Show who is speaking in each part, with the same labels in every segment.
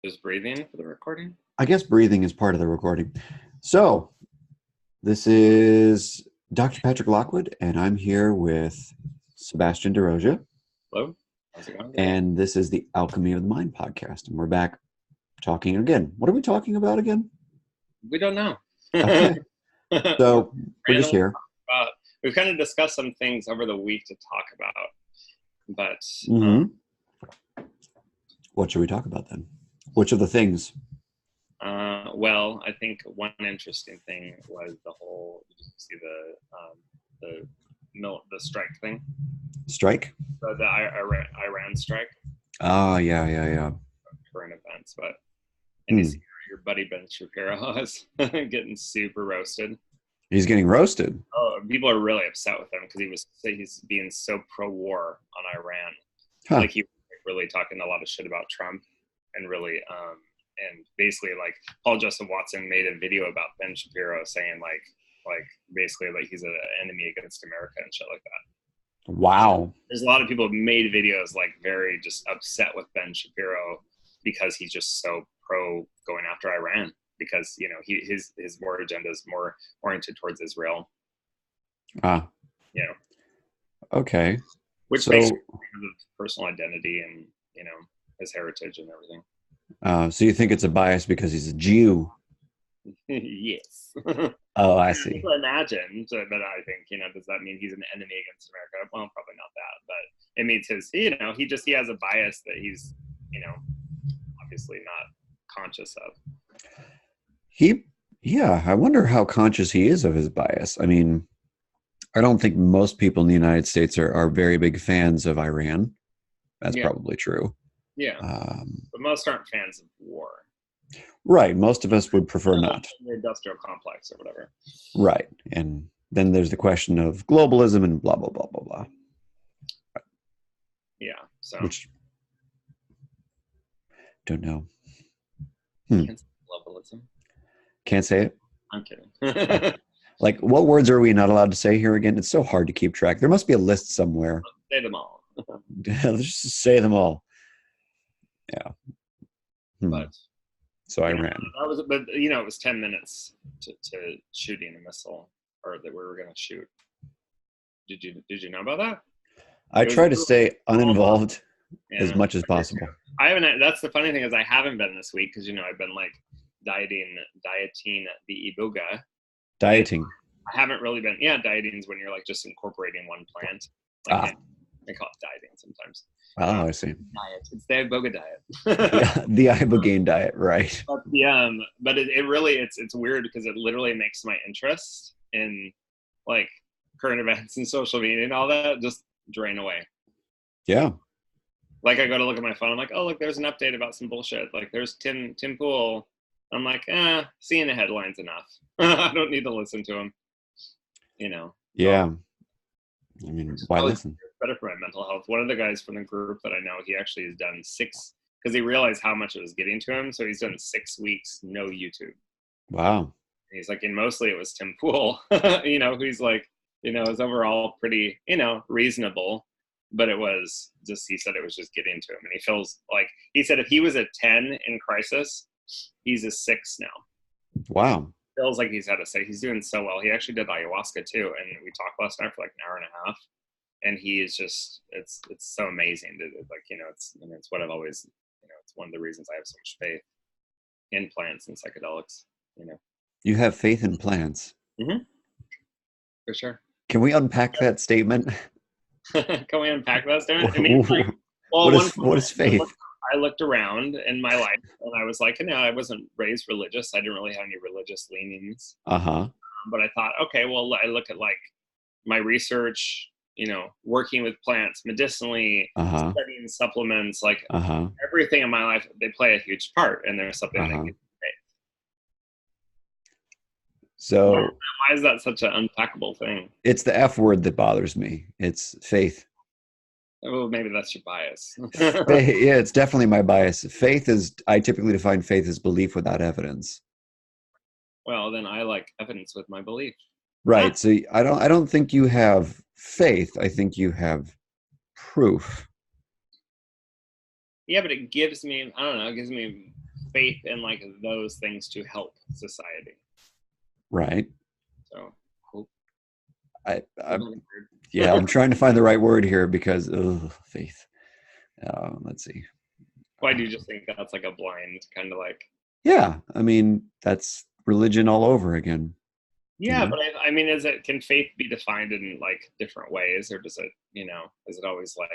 Speaker 1: Just breathing for the recording.
Speaker 2: I guess breathing is part of the recording. So, this is Dr. Patrick Lockwood, and I'm here with Sebastian DeRoja.
Speaker 1: Hello, how's it going?
Speaker 2: And this is the Alchemy of the Mind podcast. And we're back talking again. What are we talking about again?
Speaker 1: We don't know.
Speaker 2: Okay. So, we're just here.
Speaker 1: We've kind of discussed some things over the week to talk about. But
Speaker 2: what should we talk about then? Which of the things?
Speaker 1: Well, I think one interesting thing was the whole. Did you see the strike thing?
Speaker 2: Strike?
Speaker 1: The Iran strike.
Speaker 2: Oh, yeah.
Speaker 1: Current events, but and you see your buddy Ben Shapiro is getting super roasted.
Speaker 2: He's getting roasted.
Speaker 1: Oh, people are really upset with him because he's being so pro-war on Iran.
Speaker 2: Huh.
Speaker 1: Like he was really talking a lot of shit about Trump, and really and basically like Paul Joseph Watson made a video about Ben Shapiro saying like basically like he's an enemy against America and shit like that.
Speaker 2: Wow.
Speaker 1: There's a lot of people who made videos like very just upset with Ben Shapiro because he's just so pro going after Iran because his war agenda is more oriented towards Israel.
Speaker 2: Okay.
Speaker 1: Which makes sense because of personal identity and his heritage and everything.
Speaker 2: So you think it's a bias because he's a Jew?
Speaker 1: Yes.
Speaker 2: Oh, I see.
Speaker 1: Imagine, but I think does that mean he's an enemy against America? Well, probably not that, but it means he has a bias that he's obviously not conscious of. I wonder how conscious he is of his bias. I mean, I don't think most people in the United States are very big fans of Iran. That's probably true. Yeah, but most aren't fans of war.
Speaker 2: Right. Most of us would prefer not.
Speaker 1: The industrial complex or whatever.
Speaker 2: Right. And then there's the question of globalism and blah, blah, blah, blah, blah.
Speaker 1: Right. Yeah. So.
Speaker 2: Which, don't know.
Speaker 1: Can't say globalism.
Speaker 2: Can't say it?
Speaker 1: I'm kidding.
Speaker 2: Like, what words are we not allowed to say here again? It's so hard to keep track. There must be a list somewhere.
Speaker 1: Say them all.
Speaker 2: Let's just say them all. Yeah. So Iran.
Speaker 1: It was 10 minutes to shooting a missile, or that we were going to shoot. Did you know about that?
Speaker 2: I try to stay uninvolved as much as possible.
Speaker 1: I haven't. That's the funny thing is I haven't been this week because I've been like dieting the iboga.
Speaker 2: Dieting.
Speaker 1: I haven't really been. Yeah, dieting is when you're like just incorporating one plant. Like I call it dieting sometimes.
Speaker 2: Oh, I see.
Speaker 1: Diet. It's the iboga diet.
Speaker 2: The ibogaine diet, right?
Speaker 1: But it really it's weird because it literally makes my interest in like current events and social media and all that just drain away.
Speaker 2: Yeah.
Speaker 1: Like I go to look at my phone, I'm like, oh look, there's an update about some bullshit. Like there's Tim Pool. I'm like, seeing the headlines enough. I don't need to listen to him.
Speaker 2: Yeah. I mean, why listen?
Speaker 1: It's better for my mental health. One of the guys from the group that I know, he actually has done 6 because he realized how much it was getting to him. So he's done 6 weeks, no YouTube.
Speaker 2: Wow.
Speaker 1: And he's like, and mostly it was Tim Pool, who's like, is overall pretty, reasonable. But it was just, he said it was just getting to him. And he feels like, he said if he was a 10 in crisis, he's a 6 now.
Speaker 2: Wow.
Speaker 1: Feels like he's had a say. He's doing so well. He actually did ayahuasca too. And we talked last night for like an hour and a half. And he is just, it's so amazing. It's what I've always, it's one of the reasons I have so much faith in plants and psychedelics,
Speaker 2: You have faith in plants?
Speaker 1: Mm-hmm. For sure.
Speaker 2: Can we unpack that statement?
Speaker 1: Can we unpack that statement? I mean,
Speaker 2: what is faith?
Speaker 1: I looked around in my life and I was like, I wasn't raised religious. I didn't really have any religious leanings. But I thought, okay, well, I look at like my research, working with plants medicinally, studying supplements, like everything in my life, they play a huge part and there's something that gives me faith.
Speaker 2: So
Speaker 1: why is that such an unpackable thing?
Speaker 2: It's the F word that bothers me. It's faith.
Speaker 1: Well, maybe that's your bias.
Speaker 2: Yeah, it's definitely my bias. I typically define faith as belief without evidence.
Speaker 1: Well, then I like evidence with my belief.
Speaker 2: Right. So I don't think you have faith. I think you have proof.
Speaker 1: Yeah, but it gives me, I don't know, it gives me faith in like those things to help society.
Speaker 2: Right.
Speaker 1: So hope.
Speaker 2: Yeah, I'm trying to find the right word here because faith. Let's see.
Speaker 1: Why do you just think that's like a blind kind of like?
Speaker 2: Yeah, I mean that's religion all over again.
Speaker 1: Yeah, you know? But I mean, can faith be defined in like different ways, or does it, is it always like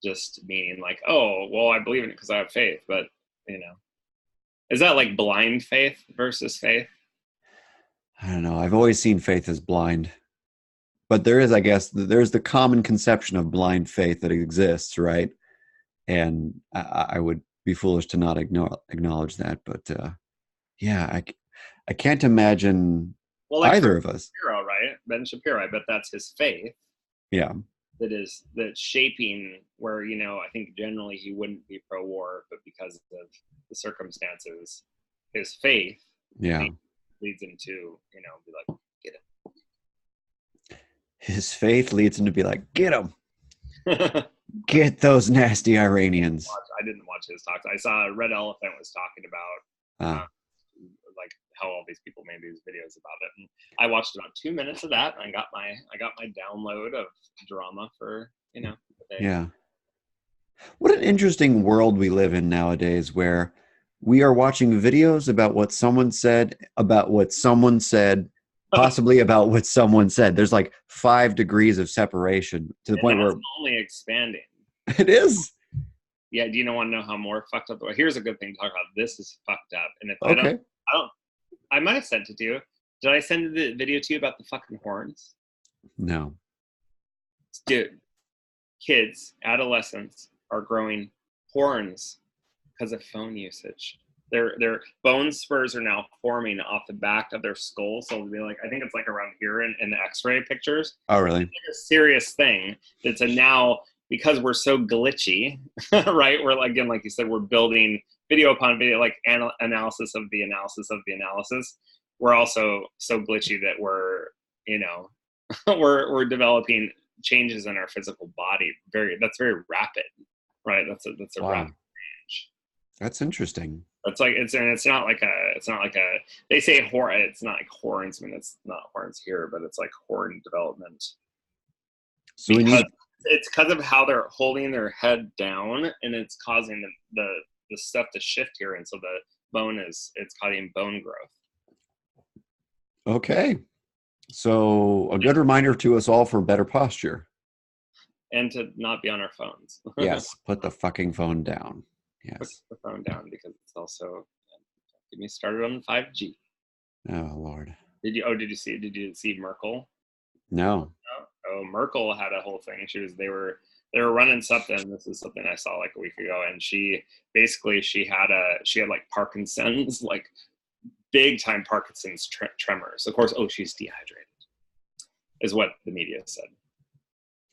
Speaker 1: just meaning like, oh, well, I believe in it because I have faith, but is that like blind faith versus faith?
Speaker 2: I don't know. I've always seen faith as blind, but there is, I guess, there's the common conception of blind faith that exists, right? And I would be foolish to not acknowledge that, but yeah, I can't imagine either of us.
Speaker 1: Shapiro, right? Ben Shapiro, I bet that's his faith.
Speaker 2: Yeah.
Speaker 1: That's shaping where, I think generally he wouldn't be pro-war, but because of the circumstances, his faith leads him to, be like, get him.
Speaker 2: His faith leads him to be like, get him. Get those nasty Iranians.
Speaker 1: I didn't watch his talks. I saw Red Elephant was talking about like how all these people made these videos about it, and I watched about 2 minutes of that, and I got my download of drama for the day.
Speaker 2: Yeah. What an interesting world we live in nowadays, where we are watching videos about what someone said, possibly about what someone said. There's like 5 degrees of separation to the point where
Speaker 1: it's only expanding.
Speaker 2: It is.
Speaker 1: Yeah. Do you want to know how more fucked up? Here's a good thing to talk about. This is fucked up. And if I might have sent it to you. Did I send the video to you about the fucking horns?
Speaker 2: No.
Speaker 1: Dude, kids, adolescents are growing horns because of phone usage. Their bone spurs are now forming off the back of their skull. So they'll be like, I think it's like around here in the X-ray pictures.
Speaker 2: Oh, really?
Speaker 1: It's like a serious thing. It's now, because we're so glitchy, right? We're like, again, like you said, we're building video upon video, like analysis of the analysis of the analysis. We're also so glitchy that we're developing changes in our physical body. That's very rapid, right? That's a
Speaker 2: wow.
Speaker 1: rapid change.
Speaker 2: That's interesting.
Speaker 1: It's not like a they say horn. It's not like horns. I mean, it's not horns here, but it's like horn development. So it's because of how they're holding their head down, and it's causing the stuff to shift here, and so the bone it's causing bone growth.
Speaker 2: Okay, so a good reminder to us all for better posture,
Speaker 1: and to not be on our phones.
Speaker 2: Yes, put the fucking phone down. Yes,
Speaker 1: put the phone down, because it's also get me started on 5G.
Speaker 2: Oh Lord!
Speaker 1: Did you see Merkel?
Speaker 2: No.
Speaker 1: Oh, Merkel had a whole thing. They were running something. This is something I saw like a week ago, and she had like Parkinson's, like big time Parkinson's tremors. Of course, she's dehydrated, is what the media said.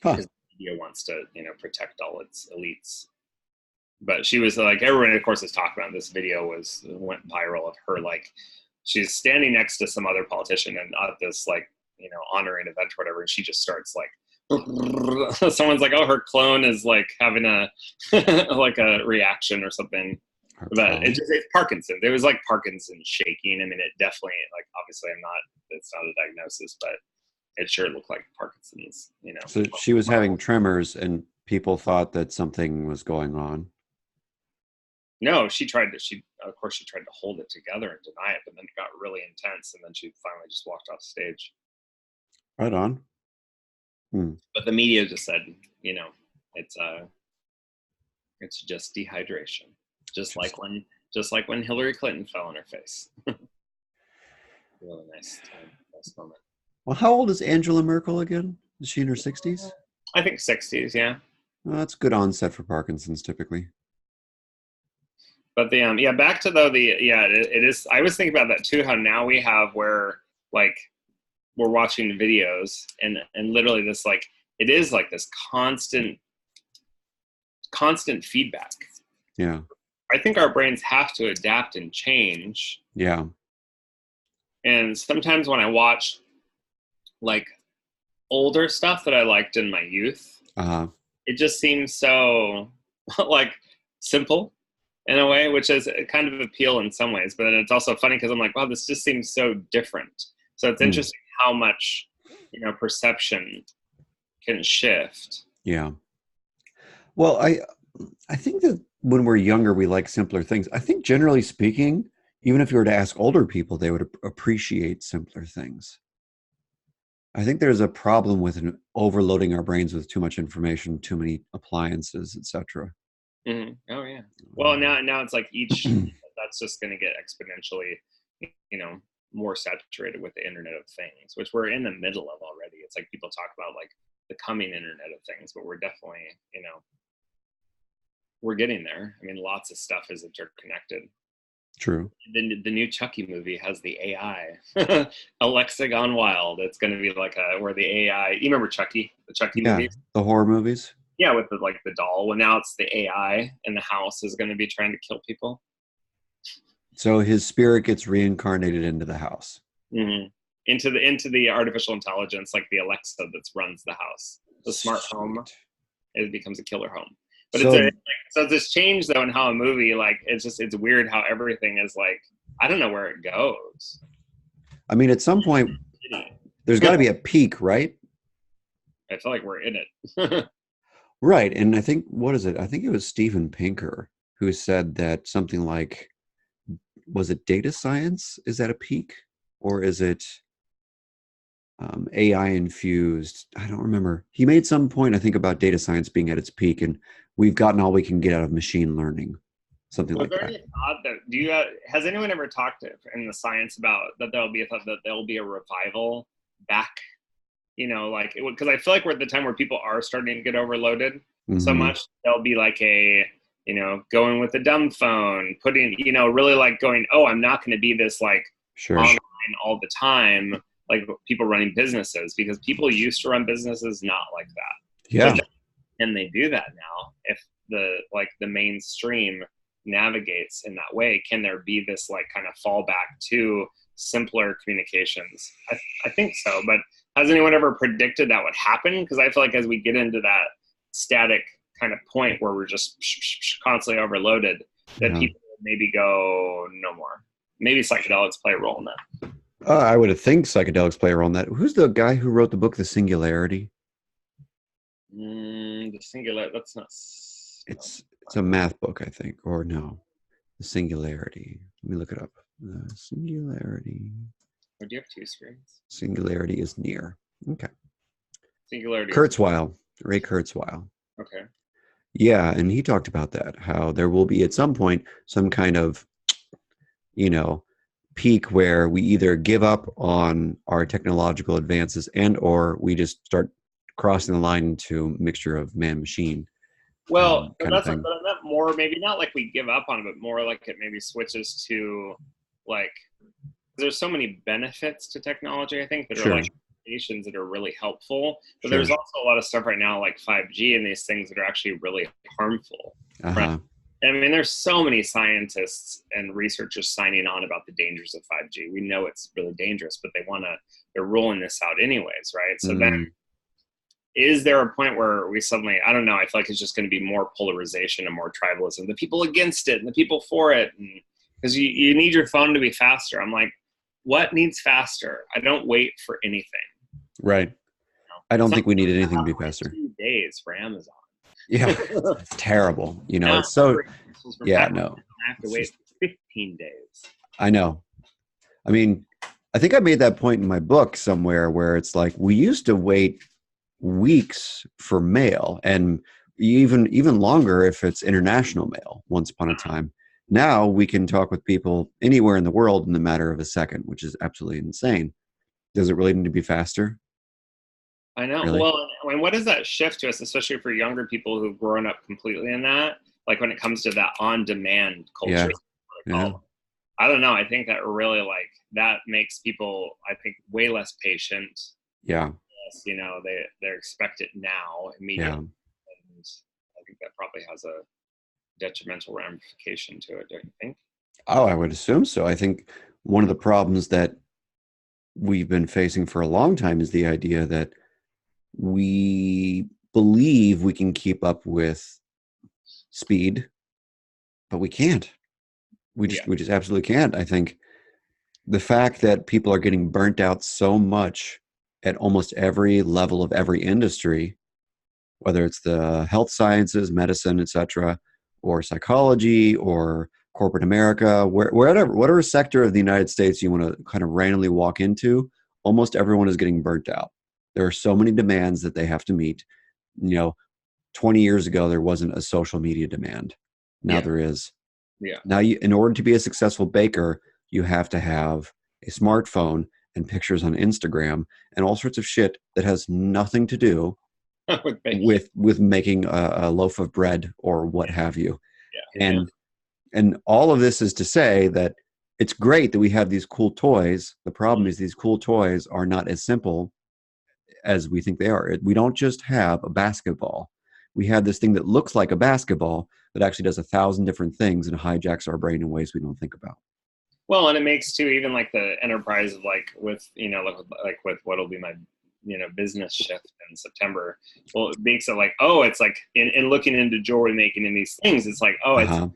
Speaker 1: Because the media wants to protect all its elites. But she was like, everyone of course is talking about this video went viral of her, like she's standing next to some other politician and at this like honoring event or whatever, and she just starts like someone's like, oh, her clone is like having a like a reaction or something. But it's Parkinson's. It was like Parkinson's shaking. I mean, it definitely, like, obviously it's not a diagnosis, but it sure looked like Parkinson's,
Speaker 2: So she was having tremors and people thought that something was going on.
Speaker 1: No, she tried to hold it together and deny it, but then it got really intense, and then she finally just walked off stage.
Speaker 2: Right on.
Speaker 1: But the media just said, it's just dehydration, just like when Hillary Clinton fell on her face. Really nice moment.
Speaker 2: Well, how old is Angela Merkel again? Is she in her 60s?
Speaker 1: I think 60s, yeah.
Speaker 2: Well, that's good onset for Parkinson's typically.
Speaker 1: But back to it is. I was thinking about that too. How now we have where like we're watching videos and literally this like it is like this constant feedback.
Speaker 2: Yeah.
Speaker 1: I think our brains have to adapt and change.
Speaker 2: Yeah. And
Speaker 1: sometimes when I watch like older stuff that I liked in my youth, it just seems so like simple in a way, which is a kind of appeal in some ways. But then it's also funny because I'm like, wow, this just seems so different. So it's interesting how much, perception can shift.
Speaker 2: Yeah. Well, I think that when we're younger, we like simpler things. I think generally speaking, even if you were to ask older people, they would appreciate simpler things. I think there's a problem with overloading our brains with too much information, too many appliances, etc.
Speaker 1: Mm-hmm. Oh yeah. Well, now it's like each that's just going to get exponentially, more saturated with the Internet of Things, which we're in the middle of already. It's like people talk about like the coming Internet of Things, but we're definitely, we're getting there. I mean, lots of stuff is interconnected.
Speaker 2: True.
Speaker 1: The new Chucky movie has the AI. Alexa Gone Wild. It's going to be like where the AI. You remember Chucky? The Chucky movies?
Speaker 2: The horror movies.
Speaker 1: Yeah, with the doll. Well, now it's the AI in the house is going to be trying to kill people.
Speaker 2: So his spirit gets reincarnated into the house.
Speaker 1: Mm-hmm. Into the artificial intelligence, like the Alexa that runs the house, the smart home. It becomes a killer home. But so this change though in how a movie, like it's weird how everything is like, I don't know where it goes.
Speaker 2: I mean, at some point there's got to be a peak, right?
Speaker 1: I feel like we're in it.
Speaker 2: Right. And I think, what is it? I think it was Steven Pinker who said that something like, was it data science? Is that a peak? Or is it AI infused? I don't remember. He made some point, I think, about data science being at its peak, and we've gotten all we can get out of machine learning. Something like that.
Speaker 1: Has anyone ever talked in the science about that there'll be a revival back? Because I feel like we're at the time where people are starting to get overloaded so much. There'll be like going with a dumb phone, putting, really like going, oh, I'm not going to be this like online all the time, like people running businesses, because people used to run businesses not like that.
Speaker 2: Yeah.
Speaker 1: And they do that now. If the mainstream navigates in that way, can there be this like kind of fallback to simpler communications? I think so, but has anyone ever predicted that would happen? Because I feel like as we get into that static kind of point where we're just constantly overloaded, that people maybe go no more. Maybe psychedelics play a role in that.
Speaker 2: I would think psychedelics play a role in that. Who's the guy who wrote the book, The Singularity?
Speaker 1: The Singularity. That's not.
Speaker 2: It's a math book, I think, or no, The Singularity. Let me look it up. The Singularity.
Speaker 1: Or do you have two screens?
Speaker 2: Singularity is near. Okay.
Speaker 1: Singularity.
Speaker 2: Kurzweil. Ray Kurzweil.
Speaker 1: Okay.
Speaker 2: Yeah, and he talked about that, how there will be at some point some kind of, peak where we either give up on our technological advances and or we just start crossing the line into mixture of man-machine.
Speaker 1: Well, that's but I meant more, maybe not like we give up on it, but more like it maybe switches to like, there's so many benefits to technology, I think, that are like applications that are really helpful. But there's also a lot of stuff right now like 5G and these things that are actually really harmful. Right? I mean, there's so many scientists and researchers signing on about the dangers of 5G. We know it's really dangerous, but they're rolling this out anyways, right? So then is there a point where we suddenly, I don't know, I feel like it's just going to be more polarization and more tribalism, the people against it and the people for it. Because you need your phone to be faster. I'm like, what needs faster? I don't wait for anything.
Speaker 2: Right. I don't think we need anything to be faster.
Speaker 1: 2 days for Amazon.
Speaker 2: Yeah, it's terrible. It's so, yeah, no.
Speaker 1: I have to wait 15 days.
Speaker 2: I know. I mean, I think I made that point in my book somewhere where it's like, we used to wait weeks for mail and even longer if it's international mail once upon a time. Now we can talk with people anywhere in the world in the matter of a second, which is absolutely insane. Does it really need to be faster?
Speaker 1: I know.
Speaker 2: Really?
Speaker 1: Well, I mean, what does that shift to us, especially for younger people who've grown up completely in that? Like when it comes to that on-demand culture.
Speaker 2: Yeah.
Speaker 1: I don't know. I think that really like that makes people, I think, way less patient.
Speaker 2: Yeah.
Speaker 1: They expect it now immediately. Yeah. And I think that probably has a detrimental ramification to it, don't you think?
Speaker 2: Oh, I would assume so. I think one of the problems that we've been facing for a long time is the idea that we believe we can keep up with speed but we can't. We just absolutely can't. I think the fact that people are getting burnt out so much at almost every level of every industry, whether it's the health sciences, medicine, etc., or psychology, or corporate America, whatever sector of the United States you want to kind of randomly walk into, almost everyone is getting burnt out. There are so many demands that they have to meet. 20 years ago, there wasn't a social media demand. Now there is.
Speaker 1: Yeah.
Speaker 2: Now, in order to be a successful baker, you have to have a smartphone and pictures on Instagram and all sorts of shit that has nothing to do with making a loaf of bread or what have you.
Speaker 1: Yeah.
Speaker 2: And all of this is to say that it's great that we have these cool toys. The problem is these cool toys are not as simple as we think they are. We don't just have a basketball. We have this thing that looks like a basketball that actually does 1,000 different things and hijacks our brain in ways we don't think about.
Speaker 1: Well, and it makes too, even like the enterprise of like with, like with what'll be my, business shift in September. Well, it makes it like, oh, it's like in looking into jewelry making and these things, it's like, oh, it's not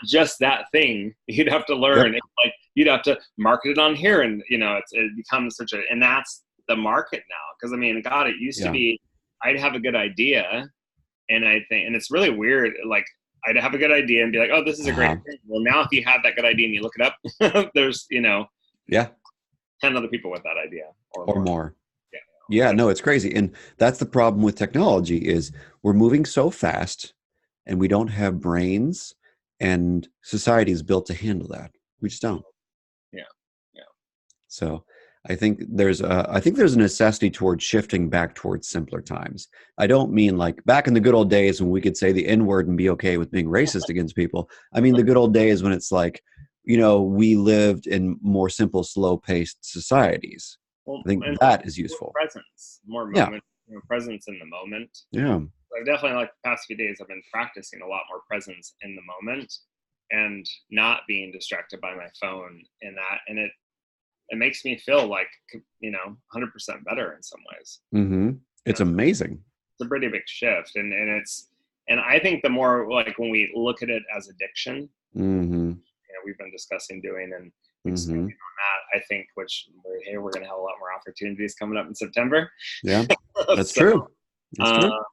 Speaker 1: just that thing. You'd have to learn. Yep. It's like you'd have to market it on here, and it becomes such a, and that's the market now. Because I mean, God, it used to be I'd have a good idea, and I think, and it's really weird, like I'd have a good idea and be like, oh, this is a great thing. Well, now if you have that good idea and you look it up, there's 10 other people with that idea or more.
Speaker 2: Yeah, no, it's crazy. And that's the problem with technology is we're moving so fast and we don't have brains, and society is built to handle that. We just don't.
Speaker 1: Yeah.
Speaker 2: So I think there's a necessity towards shifting back towards simpler times. I don't mean like back in the good old days when we could say the N-word and be okay with being racist against people. I mean the good old days when it's like, we lived in more simple, slow-paced societies.
Speaker 1: Well,
Speaker 2: I think that is useful.
Speaker 1: More moment, presence in the moment.
Speaker 2: Yeah.
Speaker 1: I've definitely, like the past few days, I've been practicing a lot more presence in the moment and not being distracted by my phone and it makes me feel like, 100% better in some ways.
Speaker 2: Mm-hmm. It's amazing.
Speaker 1: It's a pretty big shift. And I think the more like when we look at it as addiction, we've been discussing doing and expanding on that, I think, we're going to have a lot more opportunities coming up in September.
Speaker 2: Yeah, that's true. That's true.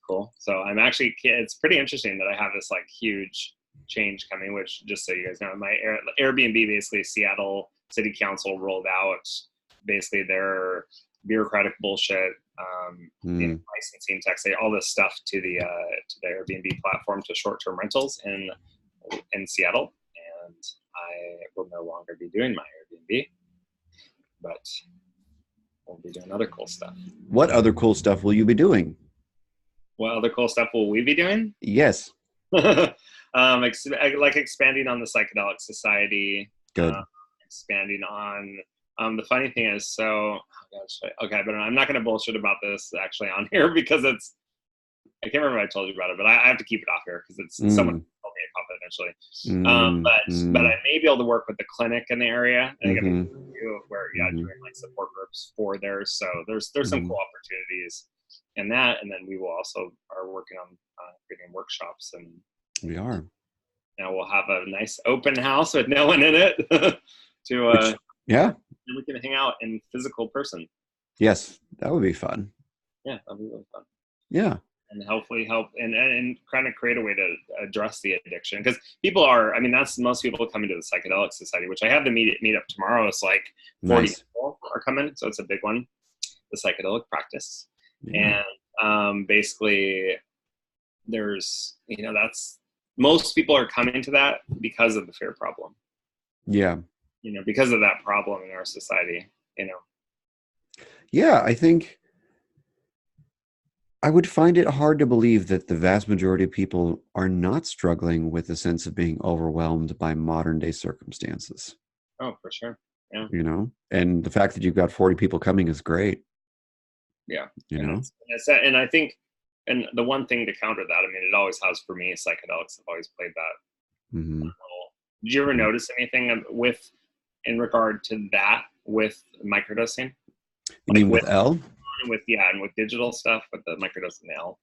Speaker 1: Cool. So I'm actually, it's pretty interesting that I have this like huge change coming, which just so you guys know, my Airbnb, basically Seattle City Council rolled out basically their bureaucratic bullshit, licensing, taxation, all this stuff to the Airbnb platform to short-term rentals in Seattle. And I will no longer be doing my Airbnb, but we'll be doing other cool stuff.
Speaker 2: What other cool stuff will you be doing?
Speaker 1: What other cool stuff will we be doing?
Speaker 2: Yes.
Speaker 1: Like expanding on the Psychedelic Society.
Speaker 2: Good.
Speaker 1: Expanding on the funny thing is, but I'm not going to bullshit about this actually on here because I can't remember if I told you about it, but I have to keep it off here because it's someone told me it confidentially. But I may be able to work with the clinic in the area and doing like support groups for there. So there's some cool opportunities in that, and then we will also are working on creating workshops, and
Speaker 2: we are.
Speaker 1: Now we'll have a nice open house with no one in it and we can hang out in physical person. Yes,
Speaker 2: that would be fun.
Speaker 1: Yeah, that'd be really fun.
Speaker 2: Yeah.
Speaker 1: And hopefully help and kind of create a way to address the addiction. Because people are, that's most people coming to the Psychedelic Society, which I have the meet up tomorrow. It's like 40 people are coming. So it's a big one, the psychedelic practice. Yeah. And basically there's, most people are coming to that because of the fear problem.
Speaker 2: Yeah.
Speaker 1: Because of that problem in our society,
Speaker 2: Yeah, I think I would find it hard to believe that the vast majority of people are not struggling with a sense of being overwhelmed by modern day circumstances.
Speaker 1: Oh, for sure. Yeah.
Speaker 2: And the fact that you've got 40 people coming is great.
Speaker 1: Yeah. And I think, and the one thing to counter that, it always has for me, psychedelics have always played that role. Did you ever notice anything in regard to that with microdosing?
Speaker 2: You mean with L?
Speaker 1: And with digital stuff, with the microdosing L.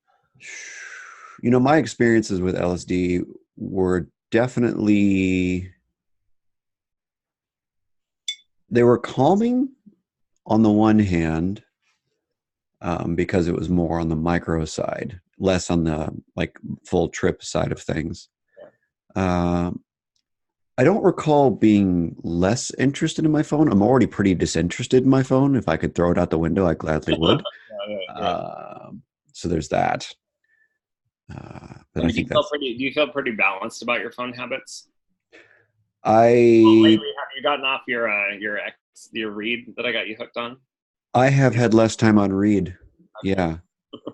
Speaker 2: My experiences with LSD were definitely, they were calming on the one hand, because it was more on the micro side, less on the like full trip side of things. Um, I don't recall being less interested in my phone. I'm already pretty disinterested in my phone. If I could throw it out the window, I gladly would. So there's that. But
Speaker 1: And
Speaker 2: I think that's.
Speaker 1: do you feel pretty balanced about your phone habits?
Speaker 2: I
Speaker 1: Lately, have you gotten off your read that I got you hooked on?
Speaker 2: I have had less time on read. Yeah.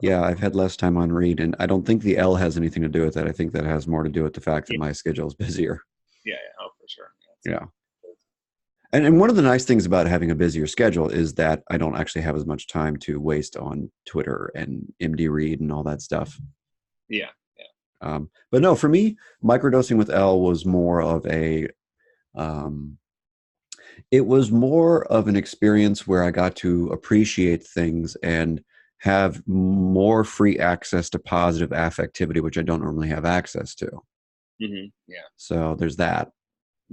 Speaker 2: Yeah, I've had less time on read, and I don't think the L has anything to do with that. I think that has more to do with the fact that my schedule is busier.
Speaker 1: Yeah, oh, for sure.
Speaker 2: Yeah. And one of the nice things about having a busier schedule is that I don't actually have as much time to waste on Twitter and MD Read and all that stuff.
Speaker 1: Yeah.
Speaker 2: But no, for me, microdosing with L was more of it was more of an experience where I got to appreciate things and have more free access to positive affectivity, which I don't normally have access to.
Speaker 1: Mm-hmm. Yeah.
Speaker 2: So there's that.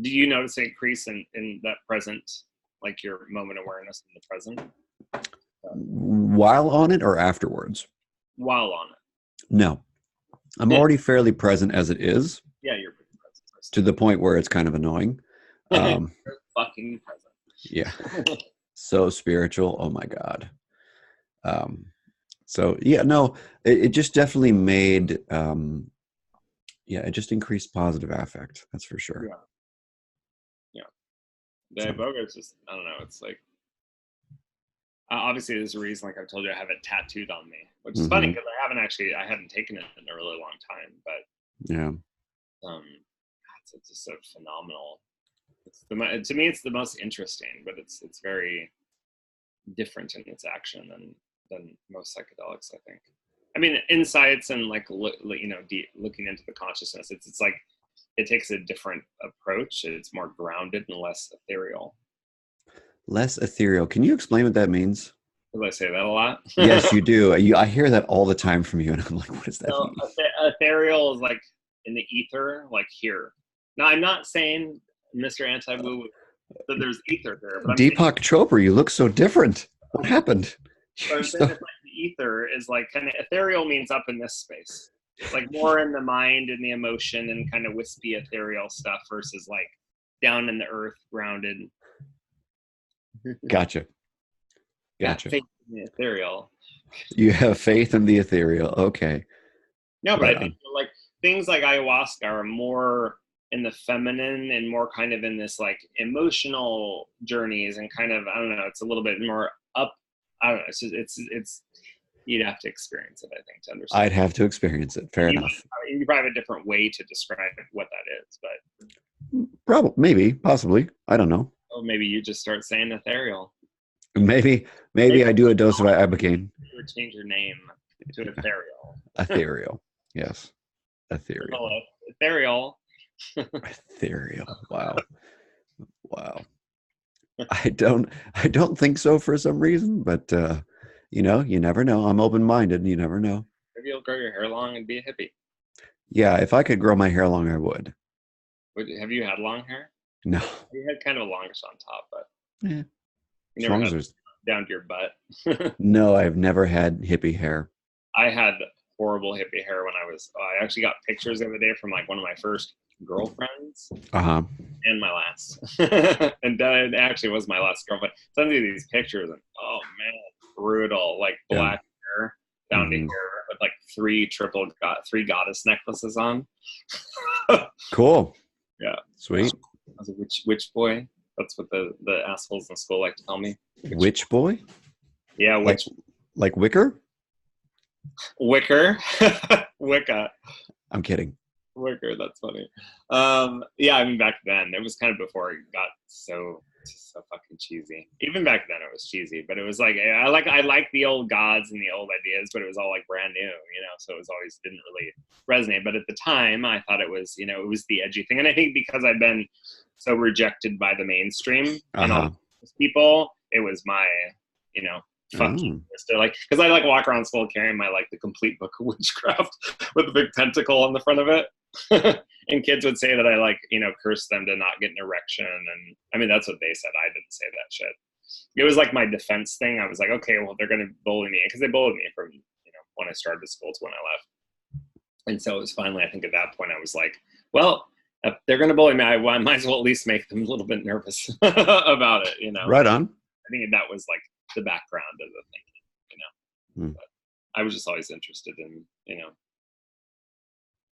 Speaker 1: Do you notice an increase in that present, like your moment awareness in the present?
Speaker 2: While on it or afterwards?
Speaker 1: While on it.
Speaker 2: No. I'm already fairly present as it is.
Speaker 1: Yeah, you're pretty present.
Speaker 2: To the point where it's kind of annoying.
Speaker 1: You're fucking present.
Speaker 2: Yeah. So spiritual. Oh my God. So yeah, no, it just definitely made, it just increased positive affect. That's for sure.
Speaker 1: Yeah. The Iboga is just, I don't know. It's like, obviously there's a reason, like I've told you, I have it tattooed on me, which is funny because I hadn't taken it in a really long time, but
Speaker 2: yeah.
Speaker 1: It's just so phenomenal. To me, it's the most interesting, but it's very different in its action than most psychedelics, I think. I mean, insights and like looking into the consciousness. It's like it takes a different approach. It's more grounded and less ethereal.
Speaker 2: Less ethereal. Can you explain what that means?
Speaker 1: Do I say that a lot?
Speaker 2: Yes, you do. I hear that all the time from you, and I'm like, what does that mean?
Speaker 1: Ethereal is like in the ether, like here. Now, I'm not saying Mr. Anti-Woo that there's ether here. But
Speaker 2: Deepak Chopra, you look so different. What happened?
Speaker 1: So I'm saying like the ether is like kind of ethereal means up in this space, like more in the mind and the emotion and kind of wispy ethereal stuff versus like down in the earth, grounded.
Speaker 2: Gotcha.
Speaker 1: Yeah, faith in the ethereal.
Speaker 2: You have faith in the ethereal. Okay.
Speaker 1: No, but I think like things like ayahuasca are more in the feminine and more kind of in this like emotional journeys and kind of, I don't know, it's a little bit more up. I don't know. It's you'd have to experience it, I think, to understand.
Speaker 2: I'd have to experience it. Fair enough.
Speaker 1: You probably have a different way to describe what that is, but
Speaker 2: probably, maybe, possibly. I don't know.
Speaker 1: Oh, maybe you just start saying ethereal.
Speaker 2: Maybe I do a dose of ibogaine.
Speaker 1: You would change your name to ethereal.
Speaker 2: Ethereal, yes, ethereal.
Speaker 1: Hello, ethereal.
Speaker 2: Ethereal. Wow. I don't think so for some reason, but you never know. I'm open-minded, and you never know.
Speaker 1: Maybe you'll grow your hair long and be a hippie.
Speaker 2: Yeah, if I could grow my hair long, I would.
Speaker 1: Have you had long hair?
Speaker 2: No.
Speaker 1: You had kind of a longish on top, but
Speaker 2: yeah.
Speaker 1: You never had down to your butt.
Speaker 2: No, I've never had hippie hair.
Speaker 1: I had horrible hippie hair when I actually got pictures the other day from like one of my first girlfriends and my last. And it actually was my last girlfriend. Sending me these pictures and oh man, brutal, like black hair down to here with like three goddess necklaces on.
Speaker 2: Cool.
Speaker 1: Yeah.
Speaker 2: Sweet.
Speaker 1: I was a witch boy. That's what the assholes in school like to tell me.
Speaker 2: Witch boy?
Speaker 1: Yeah, witch.
Speaker 2: Like Wicker?
Speaker 1: Wicker. Wicca.
Speaker 2: I'm kidding.
Speaker 1: Wicker, that's funny. Yeah, I mean back then, it was kind of before it got so fucking cheesy. Even back then it was cheesy, but it was like I like the old gods and the old ideas, but it was all like brand new, so it was always didn't really resonate. But at the time I thought it was, it was the edgy thing. And I think because I've been so rejected by the mainstream and all those people, it was my, fucking like, because I like walk around school carrying my like the complete book of witchcraft with a big tentacle on the front of it. And kids would say that I like, cursed them to not get an erection. And I mean, that's what they said. I didn't say that shit. It was like my defense thing. I was like, okay, well, they're going to bully me. Because they bullied me from, when I started school to when I left. And so it was finally, I think at that point, I was like, well, if they're going to bully me, I might as well at least make them a little bit nervous about it,
Speaker 2: Right on.
Speaker 1: I think that was like the background of the thinking, But I was just always interested in,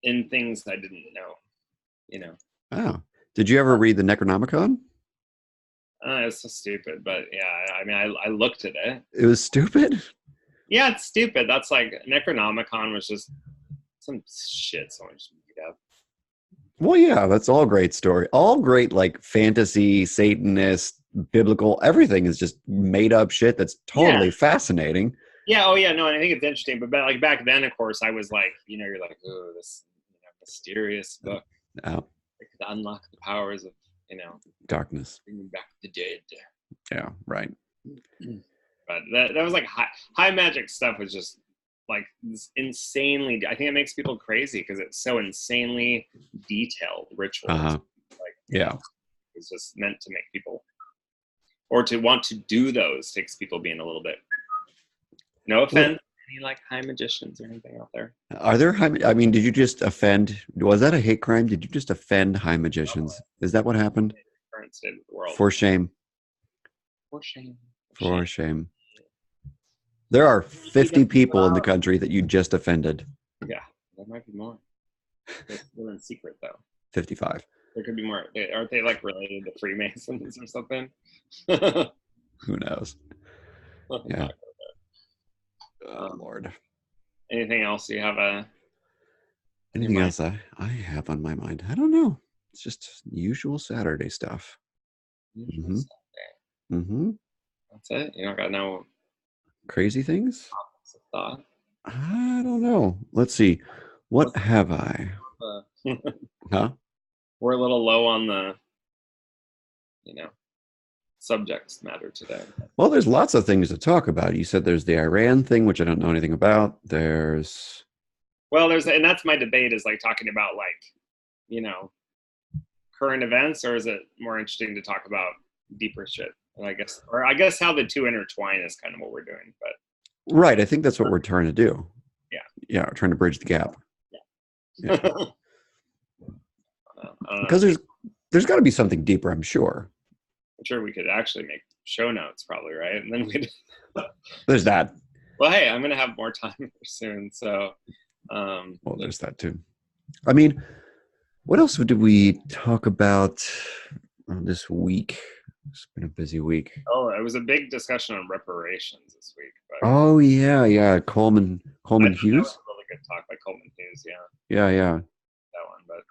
Speaker 1: in things I didn't know,
Speaker 2: Oh, did you ever read the Necronomicon?
Speaker 1: It was so stupid, but yeah, I mean, I looked at it.
Speaker 2: It was stupid?
Speaker 1: Yeah, it's stupid. That's like, Necronomicon was just some shit someone just made up.
Speaker 2: Well, yeah, that's all great story. All great, like, fantasy, Satanist, biblical, everything is just made up shit that's totally fascinating.
Speaker 1: Yeah, oh yeah, no, and I think it's interesting. But like back then, of course, I was like, you're like, oh, this mysterious book.
Speaker 2: Oh.
Speaker 1: It could unlock the powers of,
Speaker 2: darkness.
Speaker 1: bringing back the dead.
Speaker 2: Yeah, right.
Speaker 1: But that was like high magic stuff was just like insanely. I think it makes people crazy because it's so insanely detailed rituals. Like,
Speaker 2: yeah,
Speaker 1: it's just meant to make people, or to want to do those takes people being a little bit. No offense, any like high magicians or anything out there?
Speaker 2: Are there high? I mean, did you just offend? Was that a hate crime? Did you just offend high magicians? Is that what happened?
Speaker 1: Current state of the world.
Speaker 2: For shame.
Speaker 1: For shame.
Speaker 2: For shame. There are 50 people in the country that you just offended.
Speaker 1: Yeah, there might be more. They're in secret though.
Speaker 2: 55.
Speaker 1: There could be more. Aren't they like related to Freemasons or something?
Speaker 2: Who knows? Yeah. Oh, Lord.
Speaker 1: Anything else you have
Speaker 2: anything else I have on my mind? I don't know. It's just usual Saturday stuff.
Speaker 1: Saturday. That's it? You don't got no
Speaker 2: crazy things?
Speaker 1: Thought?
Speaker 2: I don't know. Let's see. What have I? Huh?
Speaker 1: We're a little low on the, subject matter today.
Speaker 2: Well, there's lots of things to talk about. You said there's the Iran thing, which I don't know anything about. And that's
Speaker 1: my debate is like talking about like, current events, or is it more interesting to talk about deeper shit? And I guess how the two intertwine is kind of what we're doing. But
Speaker 2: right, I think that's what we're trying to do.
Speaker 1: Yeah,
Speaker 2: we're trying to bridge the gap.
Speaker 1: Yeah.
Speaker 2: Because there's got to be something deeper, I'm sure.
Speaker 1: I'm sure we could actually make show notes, probably, right? And then we'd.
Speaker 2: There's that.
Speaker 1: Well, hey, I'm gonna have more time soon, so.
Speaker 2: Well, there's that too. I mean, what else did we talk about this week? It's been a busy week.
Speaker 1: Oh, it was a big discussion on reparations this week. But
Speaker 2: oh yeah, Coleman Hughes.
Speaker 1: That was a really good talk by Coleman Hughes.
Speaker 2: Yeah.
Speaker 1: That one, but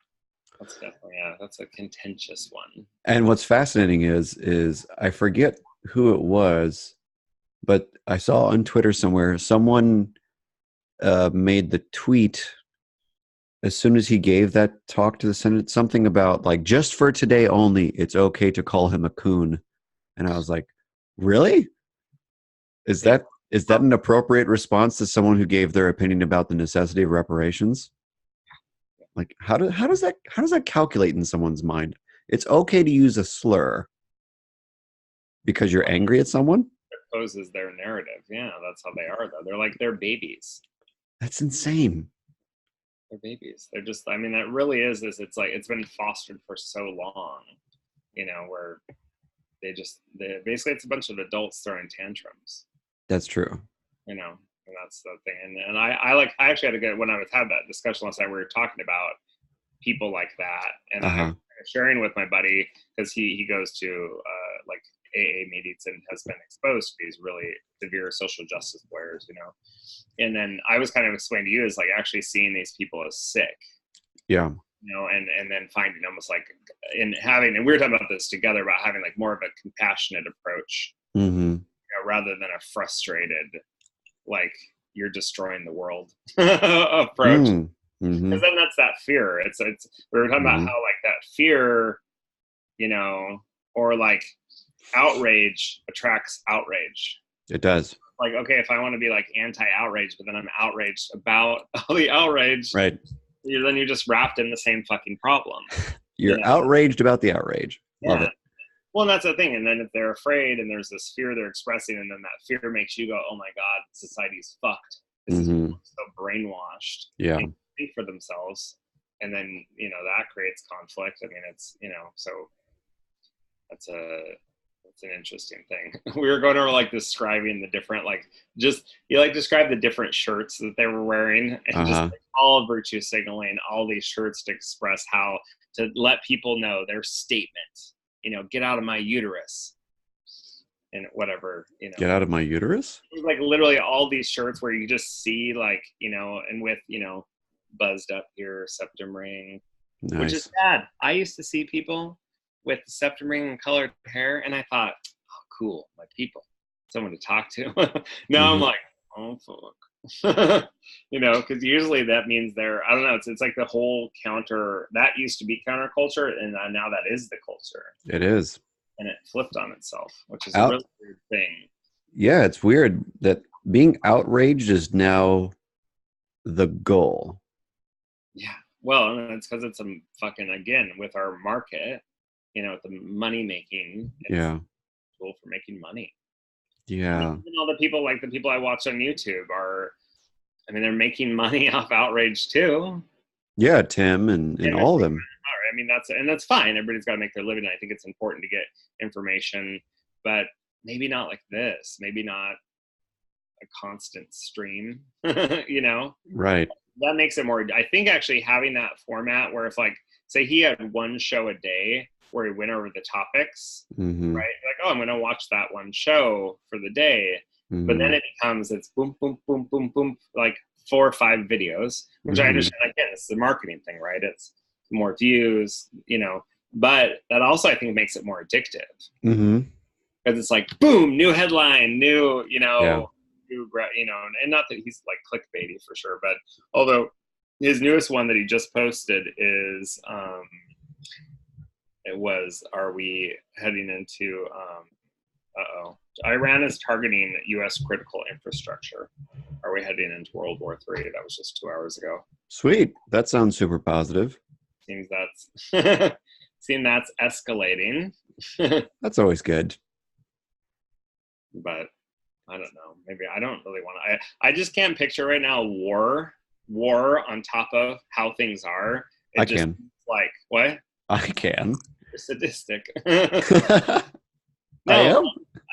Speaker 1: that's definitely that's a contentious one.
Speaker 2: And what's fascinating is I forget who it was, but I saw on Twitter somewhere someone made the tweet as soon as he gave that talk to the Senate, something about like, just for today only, it's okay to call him a coon. And I was like, really? Is that an appropriate response to someone who gave their opinion about the necessity of reparations? Like, how does that calculate in someone's mind? It's okay to use a slur because you're angry at someone?
Speaker 1: It opposes their narrative. Yeah, that's how they are, though. They're babies.
Speaker 2: That's insane.
Speaker 1: They're babies. They're just, that really is this. It's like, it's been fostered for so long, where basically it's a bunch of adults throwing tantrums.
Speaker 2: That's true.
Speaker 1: And that's the thing. And I actually had to get, when I had that discussion last night, we were talking about people like that. And I'm sharing with my buddy, because he goes to like AA meetings and has been exposed to these really severe social justice lawyers, And then I was kind of explaining to you is like actually seeing these people as sick.
Speaker 2: Yeah.
Speaker 1: And then finding almost like and we were talking about this together about having like more of a compassionate approach, rather than a frustrated, like you're destroying the world approach. Because then that's that fear. It's we were talking about how like that fear, or like outrage attracts outrage.
Speaker 2: It does.
Speaker 1: Like, okay, if I want to be like anti-outrage, but then I'm outraged about all the outrage,
Speaker 2: right?
Speaker 1: then you're just wrapped in the same fucking problem.
Speaker 2: You're outraged about the outrage. Love it.
Speaker 1: Well, and that's the thing. And then if they're afraid and there's this fear they're expressing, and then that fear makes you go, oh my God, society's fucked. This is so brainwashed.
Speaker 2: Yeah.
Speaker 1: They think for themselves. And then, that creates conflict. I mean, it's, so that's an interesting thing. We were going over like describing the different, describe the different shirts that they were wearing, and just like, all virtue signaling, all these shirts to express how to let people know their statement. Get out of my uterus, and whatever.
Speaker 2: Get out of my uterus.
Speaker 1: It was like literally all these shirts where you just see and with buzzed up here, septum ring,
Speaker 2: nice.
Speaker 1: Which is sad. I used to see people with the septum ring and colored hair, and I thought, oh, cool, my people, someone to talk to. Now I'm like, oh fuck, because usually that means I don't know. It's like the whole that used to be counterculture, and now that is the culture.
Speaker 2: It is,
Speaker 1: and it flipped on itself, which is a really weird thing.
Speaker 2: Yeah, it's weird that being outraged is now the goal.
Speaker 1: Yeah, well, and it's because it's a fucking, again, with our market. The money making, tool for making money.
Speaker 2: Yeah.
Speaker 1: All the people I watch on YouTube they're making money off outrage too.
Speaker 2: Yeah, Tim and all of them.
Speaker 1: I mean, that's fine. Everybody's got to make their living. I think it's important to get information, but maybe not like this. Maybe not a constant stream.
Speaker 2: Right.
Speaker 1: That makes it more. I think actually having that format where if say he had one show a day where he went over the topics, right? Like, oh, I'm going to watch that one show for the day. But then it's boom, boom, boom, boom, boom, like 4 or 5 videos, which I understand. Again, it's the marketing thing, right? It's more views, but that also I think makes it more addictive. Because it's like, boom, new headline, new, and not that he's like clickbaity for sure, but although his newest one that he just posted is, are we heading into, Iran is targeting U.S. critical infrastructure. Are we heading into World War III? That was just 2 hours ago.
Speaker 2: Sweet. That sounds super positive.
Speaker 1: Seems that's escalating.
Speaker 2: That's always good.
Speaker 1: But I don't know. Maybe I don't really want to. I just can't picture right now war on top of how things are.
Speaker 2: I can.
Speaker 1: Like, what?
Speaker 2: I can.
Speaker 1: You're sadistic.
Speaker 2: I am.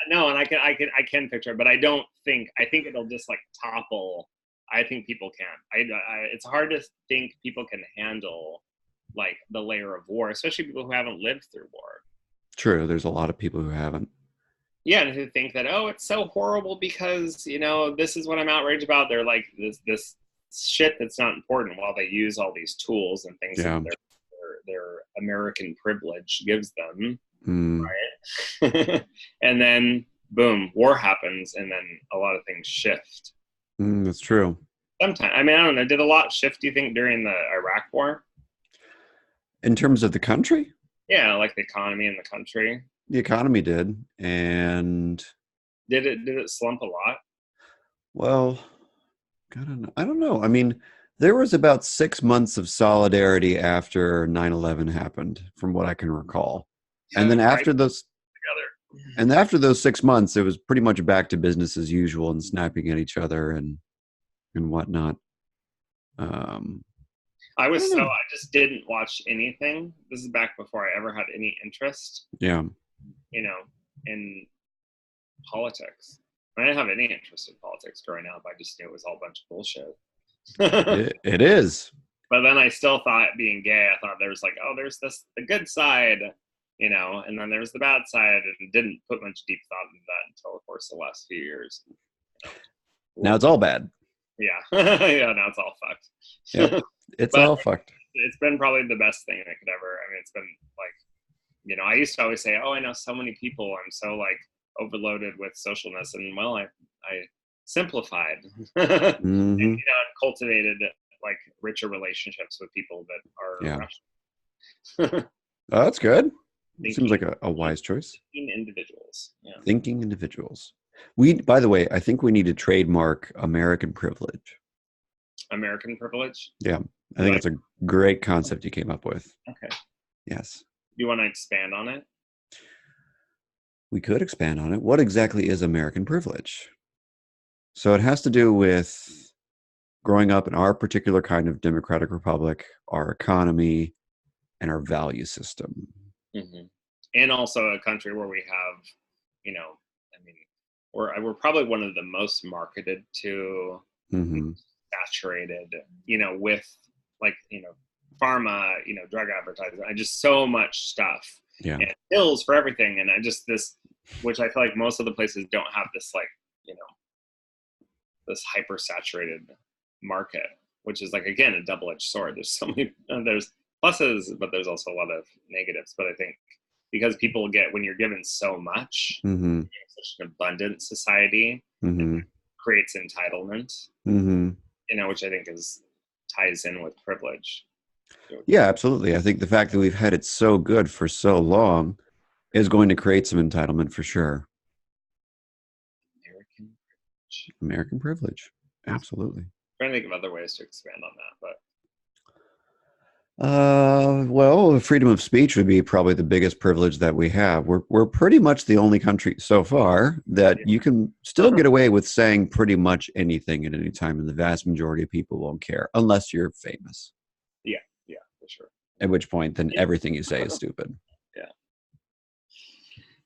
Speaker 1: No, and I can picture it, but I think it'll just like topple. I think people can. It's hard to think people can handle like the layer of war, especially people who haven't lived through war.
Speaker 2: True. There's a lot of people who haven't.
Speaker 1: Yeah, and who think that, oh, it's so horrible because, this is what I'm outraged about. They're like this shit that's not important while they use all these tools and things that their American privilege gives them. Right? And then, boom, war happens, and then a lot of things shift.
Speaker 2: That's true.
Speaker 1: Sometimes. I don't know. Did a lot shift, do you think, during the Iraq war?
Speaker 2: In terms of the country?
Speaker 1: Yeah, like the economy in the country.
Speaker 2: The economy did, and
Speaker 1: did it slump a lot?
Speaker 2: Well, I don't know. There was about 6 months of solidarity after 9/11 happened, from what I can recall, and then after those 6 months, it was pretty much back to business as usual and snapping at each other and whatnot.
Speaker 1: I just didn't watch anything. This is back before I ever had any interest.
Speaker 2: Yeah.
Speaker 1: In politics. I didn't have any interest in politics growing up. I just knew it was all a bunch of bullshit.
Speaker 2: It is.
Speaker 1: But then I still thought, being gay, I thought there's there's the good side, and then there's the bad side, and didn't put much deep thought into that until, of course, the last few years.
Speaker 2: Now it's all bad.
Speaker 1: Yeah. Yeah, now it's all fucked.
Speaker 2: Yep. It's all fucked.
Speaker 1: It's been probably the best thing that could ever, it's been I used to always say, oh, I know so many people. I'm so overloaded with socialness. And well, I simplified and cultivated richer relationships with people that are
Speaker 2: Russian. Oh, that's good. Seems like a wise choice.
Speaker 1: Thinking individuals. Yeah.
Speaker 2: Thinking individuals. By the way, I think we need to trademark American privilege.
Speaker 1: American privilege?
Speaker 2: Yeah. I think it's a great concept you came up with.
Speaker 1: Okay.
Speaker 2: Yes.
Speaker 1: Do you want to expand on it?
Speaker 2: We could expand on it. What exactly is American privilege? So it has to do with growing up in our particular kind of democratic republic, our economy, and our value system.
Speaker 1: Mm-hmm. And also a country where we have, you know, I mean, we're probably one of the most marketed to, saturated, you know, with like, you know, pharma, you know, drug advertising, and just so much stuff.
Speaker 2: Yeah.
Speaker 1: And pills for everything. And I just which I feel like most of the places don't have this, like, you know, this hyper saturated market, which is like, again, a double-edged sword. There's so many, there's pluses, but there's also a lot of negatives. But I think because people get, when you're given so much, such an abundant society, it creates entitlement, you know, which I think ties in with privilege.
Speaker 2: Yeah, absolutely. I think the fact that we've had it so good for so long is going to create some entitlement for sure. American privilege. Absolutely.
Speaker 1: I'm trying to think of other ways to expand on that, but
Speaker 2: well, freedom of speech would be probably the biggest privilege that we have. We're pretty much the only country so far that you can still get away with saying pretty much anything at any time, and the vast majority of people won't care unless you're famous.
Speaker 1: Yeah, for sure.
Speaker 2: At which point, then everything you say is stupid.
Speaker 1: Yeah,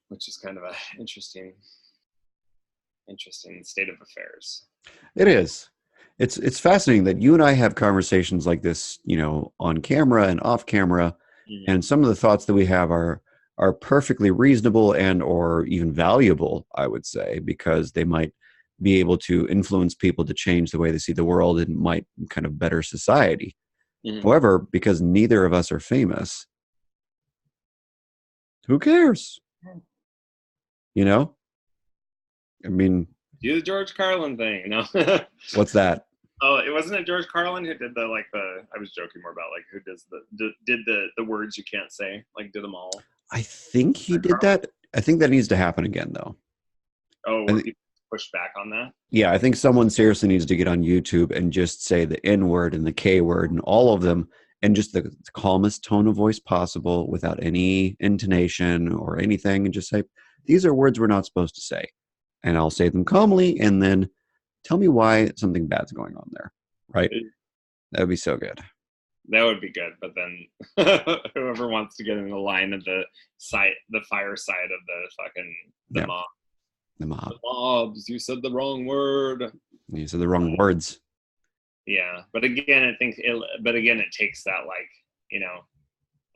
Speaker 1: which is kind of a interesting state of affairs.
Speaker 2: It is. It's fascinating that you and I have conversations like this, you know, on camera and off camera, and some of the thoughts that we have are perfectly reasonable and or even valuable, I would say, because they might be able to influence people to change the way they see the world and might kind of better society. However, because neither of us are famous, who cares? You know? I mean,
Speaker 1: do the George Carlin thing. No.
Speaker 2: What's that?
Speaker 1: Oh, it wasn't it George Carlin who did I was joking more about like who did the words you can't say, like did them all.
Speaker 2: I think he did that. I think that needs to happen again though.
Speaker 1: Oh, were people push back on that?
Speaker 2: Yeah, I think someone seriously needs to get on YouTube and just say the N word and the K word and all of them in just the calmest tone of voice possible without any intonation or anything, and just say, these are words we're not supposed to say. And I'll say them calmly, and then tell me why something bad's going on there, right? That would be so good.
Speaker 1: That would be good, but then whoever wants to get in the line of the fire side of the mob.
Speaker 2: The mob.
Speaker 1: The mobs, you said the wrong word.
Speaker 2: You said the wrong words.
Speaker 1: Yeah, but again, it takes that, like, you know,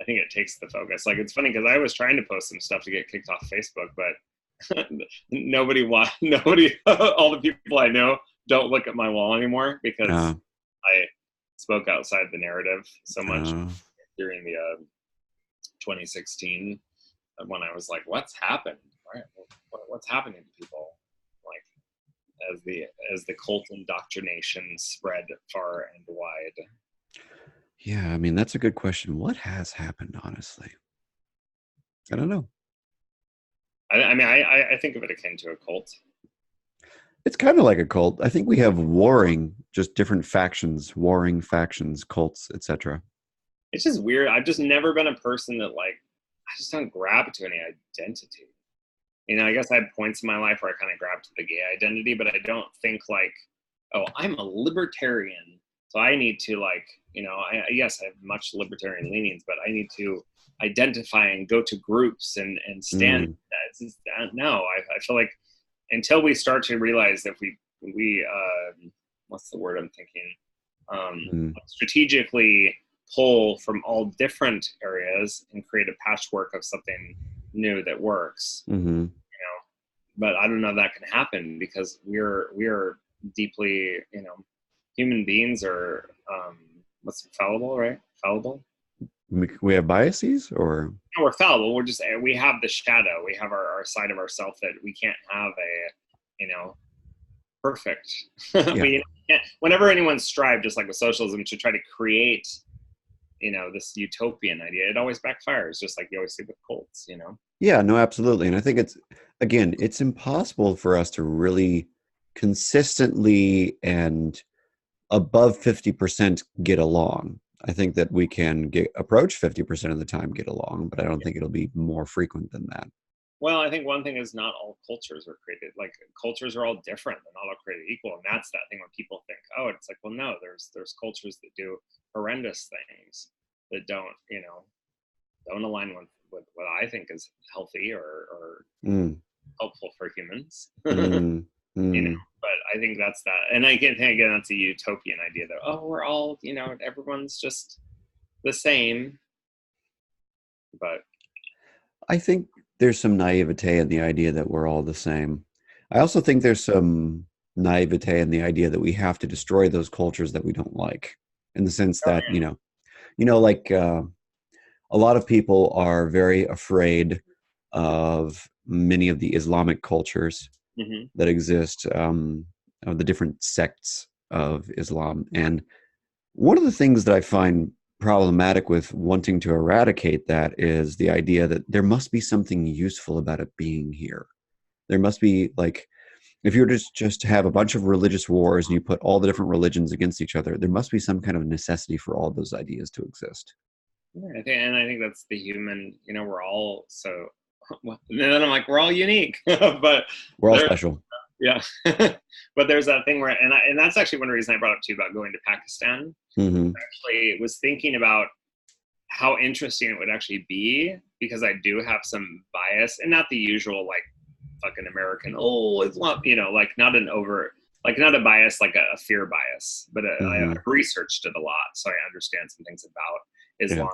Speaker 1: I think it takes the focus. Like, it's funny because I was trying to post some stuff to get kicked off Facebook, but nobody, all the people I know don't look at my wall anymore because I spoke outside the narrative so much during the 2016 when I was like, what's happened? What's happening to people? Like, as the cult indoctrination spread far and wide.
Speaker 2: Yeah, I mean, that's a good question. What has happened, honestly? I don't know.
Speaker 1: I mean, I think of it akin to a cult.
Speaker 2: It's kind of like a cult. I think we have just different factions, warring factions, cults, etc.
Speaker 1: It's just weird. I've just never been a person that, like, I just don't grab to any identity. You know, I guess I had points in my life where I kind of grabbed to the gay identity, but I don't think like, oh, I'm a libertarian, so I need to, like, you know, yes, I have much libertarian leanings, but I need to identify and go to groups and stand. No, I feel like until we start to realize that we what's the word I'm thinking? Strategically pull from all different areas and create a patchwork of something new that works. You know, but I don't know if that can happen because we're deeply, you know, human beings are what's fallible, right? Fallible.
Speaker 2: We have biases, or
Speaker 1: no, we're fallible. We have the shadow. We have our side of ourselves that we can't have you know, perfect. Yeah. Whenever anyone strives, just like with socialism, to try to create, you know, this utopian idea, it always backfires, just like you always see with cults, you know?
Speaker 2: Yeah, no, absolutely. And I think it's impossible for us to really consistently and above 50% get along. I think that we can approach 50% of the time get along, but I don't think it'll be more frequent than that.
Speaker 1: Well, I think one thing is not all cultures are created, like cultures are all different. They're not all created equal. And that's that thing when people think, oh, it's like, well, no, there's cultures that do horrendous things that don't, don't align with what I think is healthy or helpful for humans. But I think that's that. And again, that's a utopian idea that, oh, we're all, everyone's just the same. But
Speaker 2: I think there's some naivete in the idea that we're all the same. I also think there's some naivete in the idea that we have to destroy those cultures that we don't like, in the sense that, like a lot of people are very afraid of many of the Islamic cultures that exist, of the different sects of Islam. And one of the things that I find problematic with wanting to eradicate that is the idea that there must be something useful about it being here. There must be, like, if you're just to have a bunch of religious wars and you put all the different religions against each other, there must be some kind of necessity for all those ideas to exist.
Speaker 1: Yeah, I think that's the human, we're all so, and then I'm like, we're all unique, but
Speaker 2: we're all special.
Speaker 1: Yeah. But there's that thing where, and that's actually one reason I brought up too about going to Pakistan. Actually was thinking about how interesting it would actually be, because I do have some bias, and not the usual, like, fucking American, Islam, like not an over, like not a bias, like a fear bias, but I've researched it a lot, so I understand some things about Islam. Yeah.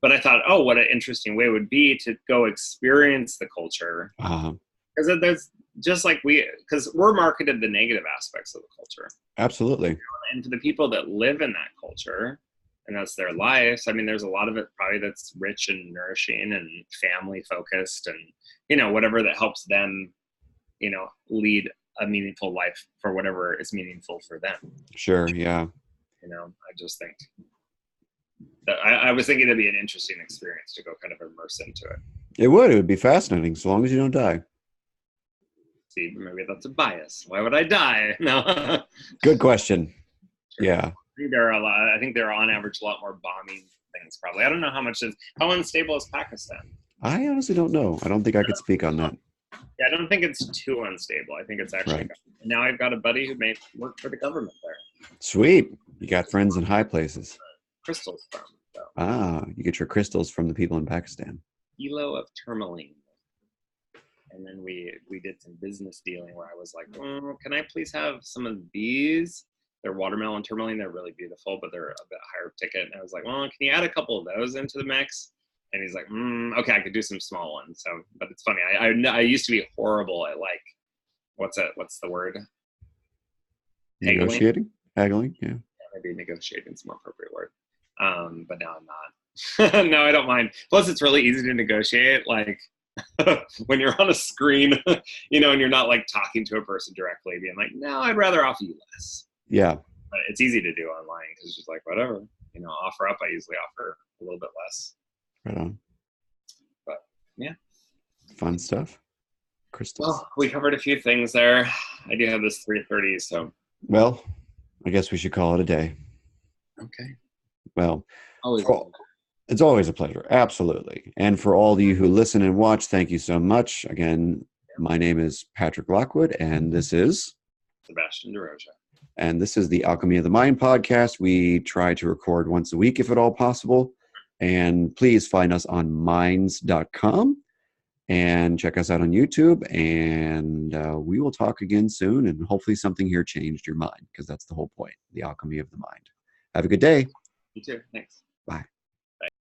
Speaker 1: But I thought, oh, what an interesting way it would be to go experience the culture. Because there's just like because we're marketed the negative aspects of the culture.
Speaker 2: Absolutely.
Speaker 1: And to the people that live in that culture, and that's their lives, I mean, there's a lot of it probably that's rich and nourishing and family focused, and, whatever that helps them, lead a meaningful life for whatever is meaningful for them.
Speaker 2: Sure. Yeah.
Speaker 1: I just think that I was thinking it'd be an interesting experience to go kind of immerse into it.
Speaker 2: It would be fascinating, so long as you don't die.
Speaker 1: See, maybe that's a bias. Why would I die? No.
Speaker 2: Good question. Sure. Yeah.
Speaker 1: I think there are on average a lot more bombing things probably. I don't know how unstable is Pakistan?
Speaker 2: I honestly don't know. I don't think I could speak on that.
Speaker 1: Yeah, I don't think it's too unstable. I think it's actually right. Now I've got a buddy who may work for the government there.
Speaker 2: Sweet. You got friends in high places.
Speaker 1: Crystals from.
Speaker 2: So. You get your crystals from the people in Pakistan.
Speaker 1: Kilo of tourmaline. And then we did some business dealing where I was like, can I please have some of these? They're watermelon tourmaline. They're really beautiful, but they're a bit higher ticket. And I was like, well, can you add a couple of those into the mix? And he's like, okay, I could do some small ones. So, but it's funny. I used to be horrible at, like, what's the word?
Speaker 2: Negotiating? Haggling? Yeah.
Speaker 1: Maybe negotiating is a more appropriate word. But now I'm not. No, I don't mind. Plus, it's really easy to negotiate. Like, when you're on a screen, and you're not like talking to a person directly, being like, no, I'd rather offer you less.
Speaker 2: Yeah.
Speaker 1: But it's easy to do online because it's just like, whatever, offer up. I usually offer a little bit less.
Speaker 2: Right on.
Speaker 1: But yeah.
Speaker 2: Fun stuff. Crystals.
Speaker 1: Well, we covered a few things there. I do have this 3:30, so.
Speaker 2: Well, I guess we should call it a day.
Speaker 1: Okay.
Speaker 2: Well, it's always a pleasure. Absolutely. And for all of you who listen and watch, thank you so much. Again, my name is Patrick Lockwood, and this is
Speaker 1: Sebastian DeRoja.
Speaker 2: And this is the Alchemy of the Mind podcast. We try to record once a week, if at all possible. And please find us on minds.com and check us out on YouTube. And we will talk again soon. And hopefully something here changed your mind, because that's the whole point, the alchemy of the mind. Have a good day.
Speaker 1: You too. Thanks.
Speaker 2: Bye.